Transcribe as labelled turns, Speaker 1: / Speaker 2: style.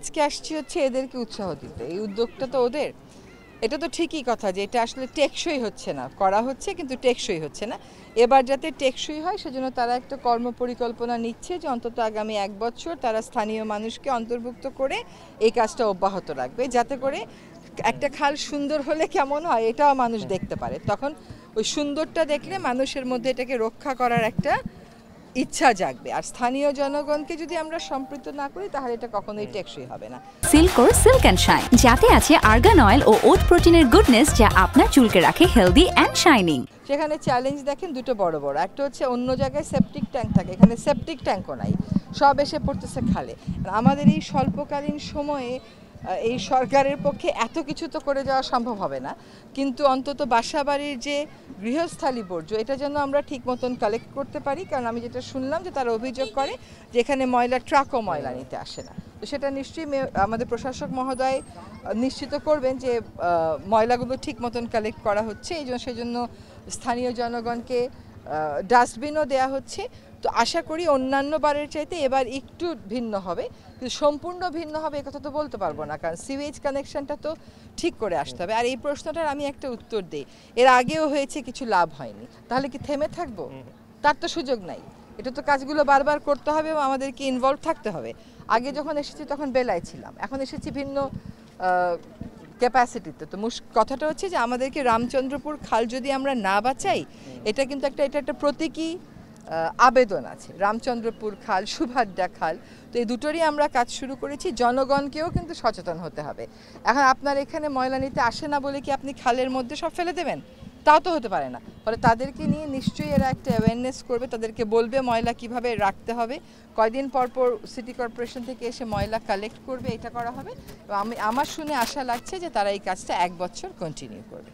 Speaker 1: আজকে আসছি হচ্ছে এদেরকে উৎসাহ দিতে। এই উদ্যোগটা তো ওদের। এটা তো ঠিকই কথা যে এটা আসলে টেকসই হচ্ছে না, করা হচ্ছে কিন্তু টেকসই হচ্ছে না। এবার যাতে টেকসই হয় সেজন্য তারা একটা কর্মপরিকল্পনা নিচ্ছে যে অন্তত আগামী ১ বছর তারা স্থানীয় মানুষকে অন্তর্ভুক্ত করে এই কাজটা অব্যাহত রাখবে, যাতে করে একটা খাল সুন্দর হলে কেমন হয় এটাও মানুষ দেখতে পারে। তখন ওই সুন্দরটা দেখলে মানুষের মধ্যে এটাকে রক্ষা করার একটা ইচ্ছা জাগবে। আর স্থানীয় জনগণকে যদি আমরা সম্পৃক্ত না করি তাহলে এটা কখনোই টেকসই হবে না।
Speaker 2: সিল্কোর সিল্ক অ্যান্ড শাইন, যাতে আছে আর্গান অয়েল ও ওট প্রোটিনের গুডনেস, যা আপনার চুলকে রাখে হেলদি অ্যান্ড শাইনিং।
Speaker 1: সেখানে চ্যালেঞ্জ দেখেন দুটো বড় বড়। একটা হচ্ছে অন্য জায়গায় সেপটিক ট্যাঙ্ক থাকে, এখানে সেপটিক ট্যাঙ্কও নাই, সব এসে পড়তেছে খালে। আমাদের এই স্বল্পকালীন সময়ে এই সরকারের পক্ষে এত কিছু তো করে যাওয়া সম্ভব হবে না, কিন্তু অন্তত বাসাবাড়ির যে গৃহস্থালী বর্জ্য এটা যেন আমরা ঠিক মতন কালেক্ট করতে পারি। কারণ আমি যেটা শুনলাম যে তারা অভিযোগ করে যে এখানে ময়লা ট্রাকও ময়লা নিতে আসে না। তো সেটা নিশ্চয়ই আমাদের প্রশাসক মহোদয় নিশ্চিত করবেন যে ময়লাগুলো ঠিক মতন কালেক্ট করা হচ্ছে। সেজন্য স্থানীয় জনগণকে ডাস্টবিনও দেয়া হচ্ছে। তো আশা করি অন্যান্য বারের চাইতে এবার একটু ভিন্ন হবে, কিন্তু সম্পূর্ণ ভিন্ন হবে এ কথা তো বলতে পারবো না, কারণ সিওয়েজ কানেকশনটা তো ঠিক করে আসতে হবে। আর এই প্রশ্নটার আমি একটা উত্তর দিই, এর আগেও হয়েছে, কিছু লাভ হয়নি, তাহলে কি থেমে থাকবো? তার তো সুযোগ নাই। এটা তো কাজগুলো বারবার করতে হবে এবং আমাদেরকে ইনভলভ থাকতে হবে। আগে যখন এসেছি তখন বেলায় ছিলাম, এখন এসেছি ভিন্ন ক্যাপাসিটিতে। তো কথাটা হচ্ছে যে আমাদেরকে রামচন্দ্রপুর খাল যদি আমরা না বাঁচাই, এটা কিন্তু এটা একটা প্রতীকী আবেদন আছে। রামচন্দ্রপুর খাল, সুভাদ্রা খাল, তো এই দুটোরই আমরা কাজ শুরু করেছি। জনগণকেও কিন্তু সচেতন হতে হবে। এখন আপনার এখানে ময়লা নিতে আসে না বলে কি আপনি খালের মধ্যে সব ফেলে দেবেন? তাও তো হতে পারে না। ফলে তাদেরকে নিয়ে নিশ্চয়ই এরা একটা অ্যাওয়ারনেস করবে, তাদেরকে বলবে ময়লা কিভাবে রাখতে হবে, কয়দিন পর পর সিটি কর্পোরেশন থেকে এসে ময়লা কালেক্ট করবে, এটা করা হবে। এবং আমার শুনে আশা লাগছে যে তারা এই কাজটা ১ বছর কন্টিনিউ করবে।